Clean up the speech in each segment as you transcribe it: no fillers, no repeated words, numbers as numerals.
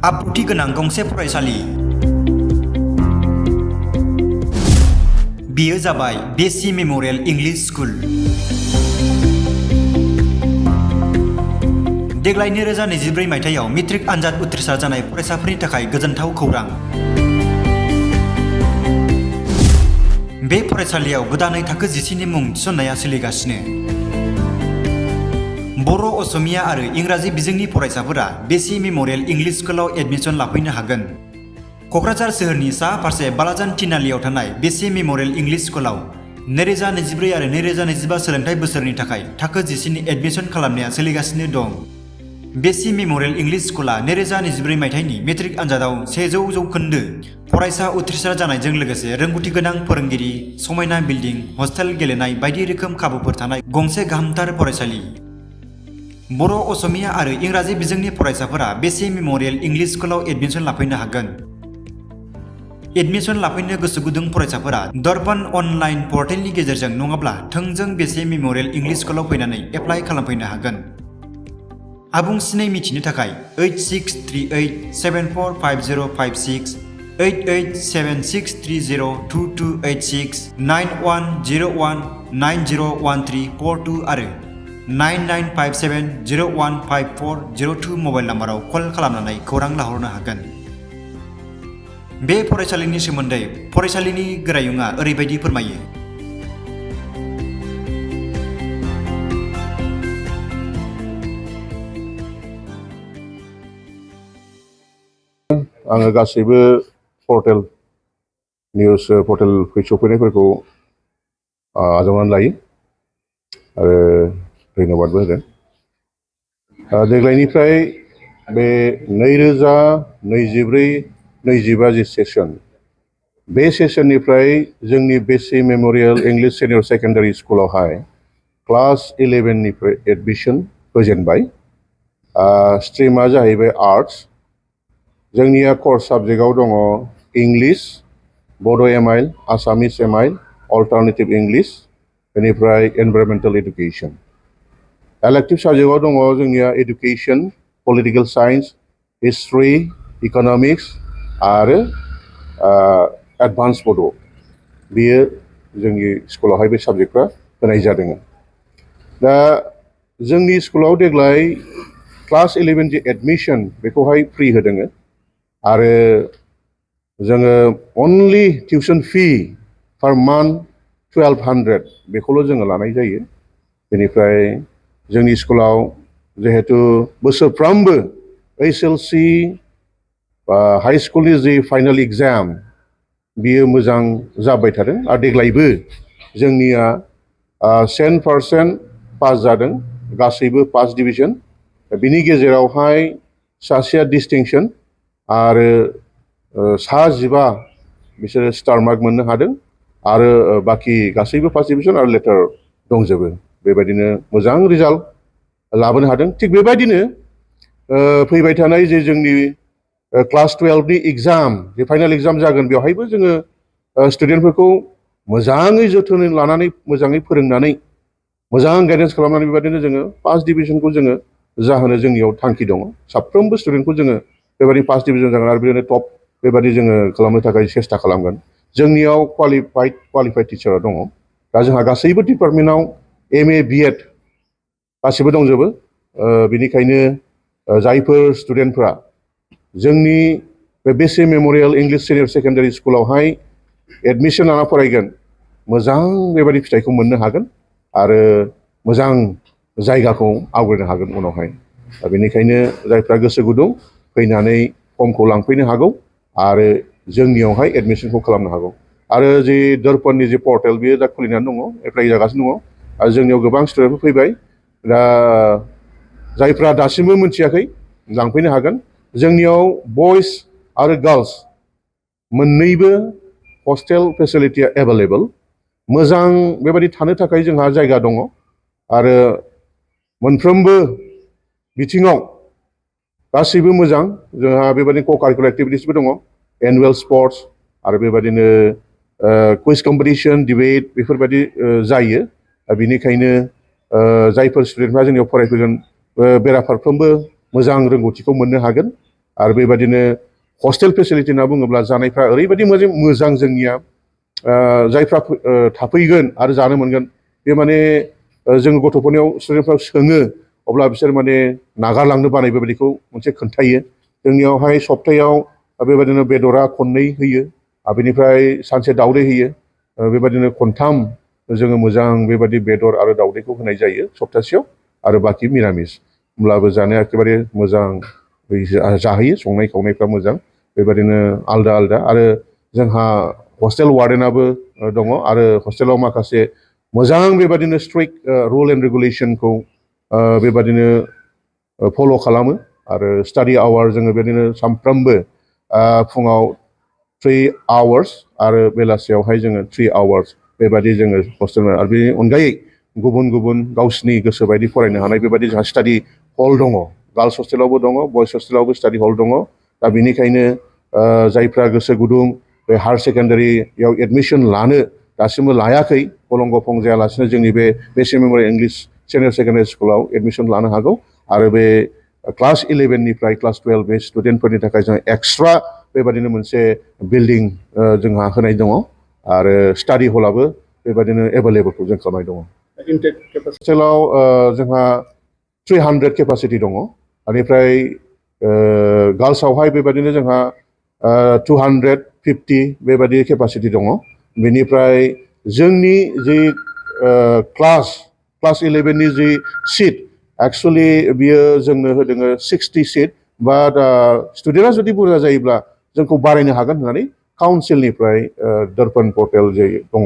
आब्रुथि गोनां गंसे फरायसालि। बेयो जाबाय बेसि मेमोरियल इंलिश स्कुल। देग्लाय 2024 मायथाइयाव मेट्रिक आनजाद उथ्रिसार जानाय फरायसाफोरनि थाखाय गोजोनथाव खौरां। बे फरायसालियाव गोदानै थाखो 10 नि मुं थिसननाया सोलिगासिनो। बर', असमिया आरो इंराजि बिजोंनि फरायसाफोरा बेसि मेमोरियल इंलिश स्कुलाव एडमिशन लाफैनो हागोन। क'क्राझार सोहोरनि साहा फारसे बालाजान थिनालियाव थानाय बेसि मेमोरियल इंलिश स्कुलाव 2024 आरो 2025 सोलोंथाइ बोसोरनि थाखाय थाखो 10 नि एडमिशन खालामनाया सोलिगासिनो दं। बेसि मेमोरियल इंलिश स्कुला 2024 मायथाइनि मेट्रिक आनजादाव 100% फरायसा उथ्रिसार जानायजों लोगोसे रोंगौथि गोनां फोरोंगिरि, समायना बिल्डिं, हस्टेल, गेलेनाय बायदि रोखोम खाबुफोर थानाय गंसे गाहामथार फरायसालि। बर', असमिया आरो इंराजि बिजोंनि फरायसाफोरा बेसि मेमोरियल इंलिश स्कुलाव एडमिशन लाफैनो हागोन। एडमिशन लाफैनो गोसो गुदुं फरायसाफोरा दर्पण अनलाइन पर्टेलनि गेजेरजों नङाब्ला थोंजों बेसि मेमोरियल इंलिश स्कुलाव फैनानै एप्लाइ खालामफैनो हागोन। आबुंसिनै मिथिनो थाखाय 8638745056, 8876302286, 9101901342 आरो 9957015402 मबाइल नाम्बाराव कल खालामनानै खौरां लाहरनो हागोन। बे फरायसालिनि सोमोन्दै फरायसालिनि गोरायुंआ ओरैबायदि फोरमायो। आङो गासैबो पर्टेल निउज पर्टेल सफैनायफोरखौ आजावनानै लायो आरो धन्यबादबो होगोन। देग्लायनिफ्राय बे 2024-25 जि सेसन, बे सेसननिफ्राय जोंनि बेसि मेमोरियल इंलिश सिनियर सेकेन्डारि स्कुलावहाय क्लास 11 निफ्राय एडमिशन होजेनबाय। स्ट्रिमा जाहैबाय आर्ट्स। जोंनिया कर्स साबजेक्टआव दङ इंलिश, बड' एमआइल, आसामिस एमआइल, अल्टारनेटिभ इंलिश, बेनिफ्राय एनभाइरनमेन्टेल एडुकेसन। इलेक्टिभ साबजेक्टआव दङ जोंनिया education, political science, history, economics आरो एडभान्स बड'। बेयो जोंनि स्कुलावहाय बे साबजेक्टफ्रा होनाय जादों। दा जोंनि स्कुलाव देग्लाय क्लास 11 जि एडमिशन बेखौहाय फ्रि होदों आरो जोङो अनलि टिउसन फी पार मान्थ 1200 बेखौल' जोङो लानाय जायो। बेनिफ्राय जोंनि स्कुलाव जिहेतु बोसोरफ्रामबो HLC बा हाई स्कुलनि जि फाइनाल एग्जाम बियो मोजां जाबाय थादों आरो देग्लायबो जोंनिया 100% पास जादों, गासैबो पास डिभिजन। बिनि गेजेरावहाय सासेया डिस्टिंक्सन आरो 15 बिसोरो स्टार मार्क मोननो हादों आरो बाखि गासैबो फार्स्ट डिभिजन आरो लेटार दंजोबो। बेबायदिनो मोजां रिजाल्ट लाबोनो हादों। थिग बेबायदिनो फैबाय थानाय जे जोंनि क्लास 12 नि एग्जाम, जे फाइनाल एग्जाम जागोन, बेवहायबो जोङो स्टुडेन्टफोरखौ मोजाङै जोथोन लानानै, मोजाङै फोरोंनानै, मोजां गाइडेन्स खालामनानै बेबायदिनो जोङो फार्स्ट डिभिजनखौ जोङो जाहोनो जोंनियाव थांखि दङ। साफ्रोमबो स्टुडेन्टखौ जोङो बेबायदि फार्स्ट डिभिजन जागोन आरो बेबायदिनो टप बेबायदि जोङो खालामनो थाखाय सेस्था खालामगोन। जोंनियाव क्वालिफाइड टिचारा दङ। दा जोंहा गासैबो डिपार्टमेन्टआव MA BEd गासिबो दंजोबो। बेनिखायनो जायफोर स्टुडेन्टफ्रा जोंनि बे बेसि मेमोरियल इंलिश सिनियर सेकेन्डारि स्कुलावहाय एडमिशन लाना फरायगोन, मोजां बेबायदि फिथाइखौ मोननो हागोन आरो मोजां जायगाखौ आवग्रिनो हागोन उनावहाय। दा बेनिखायनो जायफ्रा गोसो गुदुं फैनानै फर्मखौ लांफैनो हागौ आरो जोंनियावहाय एडमिशनखौ खालामनो हागौ। आरो जि दर्पणनि जि पर्टेल बेयो दा खुलिनानै दङ, एप्लाइ जागासिनो दङ आरो जोंनियाव गोबां स्टुडेन्टफोर फैबाय। दा जायफ्रा दासिमबो मिथियाखै लांफैनो हागोन। जोंनियाव बयस आरो गार्लस मोननैबो हस्टेल फेसिलिटिया एभेलेबल। मोजां बेबायदि थानो थाखाय जोंहा जायगा दङ आरो मोनफ्रोमबो बिथिङाव गासैबो मोजां। जोंहा बेबायदिनो को-कारिकुलार एक्टिभिटिसबो दङ, एनुवेल स्पर्ट्स आरो बेबायदिनो कुइज कम्पिटिसन, डिबेट बेफोरबायदि जायो। बेनिखायनो जायफोर स्टुडेन्टफ्रा जोंनियाव फरायफैगोन बेराफारफ्रोमबो मोजां रोंगौथिखौ मोननो हागोन आरो बेबायदिनो हस्टेल फेसिलिटि होनना बुङोब्ला जानायफ्रा ओरैबायदि मोजां जोंनिया जायफ्रा थाफैगोन आरो जानो मोनगोन बे माने जोङो गथ'फोरनियाव स्टुडेन्टफ्राव सोङो अब्ला बिसोर माने नागारलांनो बानाय बेबायदिखौ मोनसे खोन्थायो जोंनियावहाय सप्तायाव बेबायदिनो बेदरा खननै होयो आरो बेनिफ्राय सानसे दावदै होयो बेबायदिनो खनथाम जोङो मोजां बेबायदि बेदर आरो दावदैखौ होनाय जायो सप्तासेयाव आरो बाखि मिरामिस होमब्लाबो जानाया एखेबारे मोजां जाहोयो संनाय खावनायफ्रा मोजां बेबायदिनो आलदा आलदा आरो जोंहा हस्टेल वार्डेनाबो दङ आरो हस्टेलाव माखासे मोजां बेबायदिनो स्ट्रिक्ट रुल एन्ड रेगुलेसनखौ बेबायदिनो फल' खालामो आरो स्टाडि आवार जोङो बेबायदिनो सानफ्रोमबो फुङाव 3 आवार्स आरो बेलासियावहाय जोङो 3 आवार्स बेबायदि जोङो हस्टेल आरो बेनि अनगायै गुबुन गुबुन गावसिनि गोसो बायदि फरायनो हानाय बेबायदि जोंहा स्टाडि हल दङ गार्लस हस्टेलावबो दङ बयस हस्टेलावबो स्टाडि हल दङ दा बेनिखायनो जायफ्रा गोसो गुदुं बे हायार सेकेन्डारियाव एडमिसन लानो दासिमबो लायाखै गलं गफं जायालासिनो जोंनि बे basic memorial English senior secondary स्कुलाव एडमिसन लानो हागौ आरो बे क्लास 11निफ्राय क्लास 12 बे स्टुडेन्टफोरनि थाखाय जों एक्सट्रा बेबायदिनो मोनसे बिल्डिं जोंहा होनाय दङ आरो स्टाडि हलाबो बेबायदिनो एभेलेबलखौ जों खालामनाय दङ हस्टेलाव जोंहा 300 केपासिटि दङ बेनिफ्राय गार्लसआवहाय बेबायदिनो जोंहा 250 बेबायदि केपासिटि दङ बेनिफ्राय जोंनि जि क्लास 11नि जि सिट एक्सुवेलि बियो जोंनो होदोङो 60 सिट बाट स्टुडेन्टआ जुदि बुरजा जायोब्ला जोंखौ बारायनो हागोन होननानै काउन्सिलनिफ्राय दर्पण पर्टेल जे दङ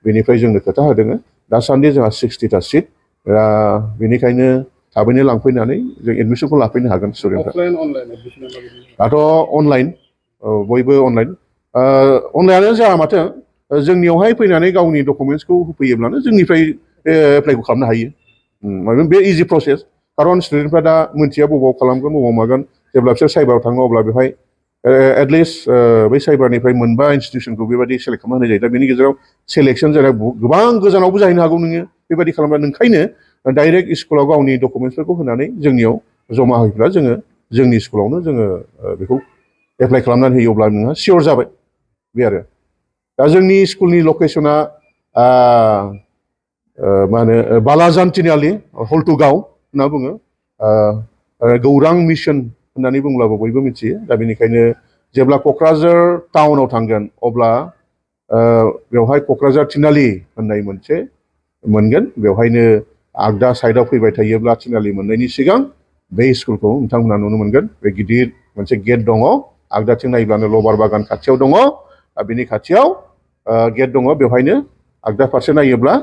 बेनिफ्राय जोंनो खोथा होदोङो दासान्दि जोंहा 60टा सिट बेनिखायनो थाबैनो लांफैनानै जों एडमिसनखौ लाफैनो हागोन स्टुडेन्टफ्रा दाथ' अनलाइन बयबो अनलाइन अनलाइनानो जाया माथो जोंनियावहाय फैनानै गावनि डकुमेन्टसखौ होफैयोब्लानो जोंनिफ्राय एप्लाइखौ खालामनो हायो माने बे इजि प्रसेस खारन स्टुडेन्टफ्रा दा मोनथिया बबाव खालामगोन बबाव मागोन जेब्ला बिसोर साइबाराव थाङो अब्ला बेवहाय एटलिस्ट बै साइबारनिफ्राय मोनबा इनस्टिटिउसनखौ बेबायदि सेलेक्ट खालामना होनाय जायो दा बेनि गेजेराव सेलेक्सन जानाय गोबां गोजानावबो जाहैनो हागौ नोङो बेबायदि खालामबा नोंखायनो डाइरेक्ट स्कुलाव गावनि डकुमेन्टसफोरखौ होनानै जोंनियाव जमा होयोब्ला जोङो जोंनि स्कुलावनो जोङो बेखौ एप्लाइ खालामनानै होयोब्ला नोंहा सियर जाबाय बे आरो दा जोंनि स्कुलनि लकेसना मा होनो बालाजान तिनालि हल्टुगाव होनना बुङो गौरां मिसन होननानै बुंब्लाबो बयबो मिथियो दा बेनिखायनो जेब्ला क'क्राझार टाउनाव थांगोन अब्ला बेवहाय क'क्राझार तिनालि होननाय मोनसे मोनगोन बेवहायनो आगदा साइडआव फैबाय थायोब्ला तिनालि मोननायनि सिगां बे स्कुलखौ नोंथांमोना नुनो मोनगोन बे गिदिर मोनसे गेट दङ आगदाथिं नायब्लानो लबार बागान खाथियाव दङ बिनि खाथियाव गेट दङ बेवहायनो आगदा फारसे नायोब्ला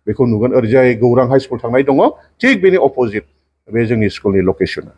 बेखौ नुगोन ओरैजाय गौरां हाइ स्कुल थांनाय दङ थिग बेनि अपोजिट बे जोंनि स्कुलनि लकेसना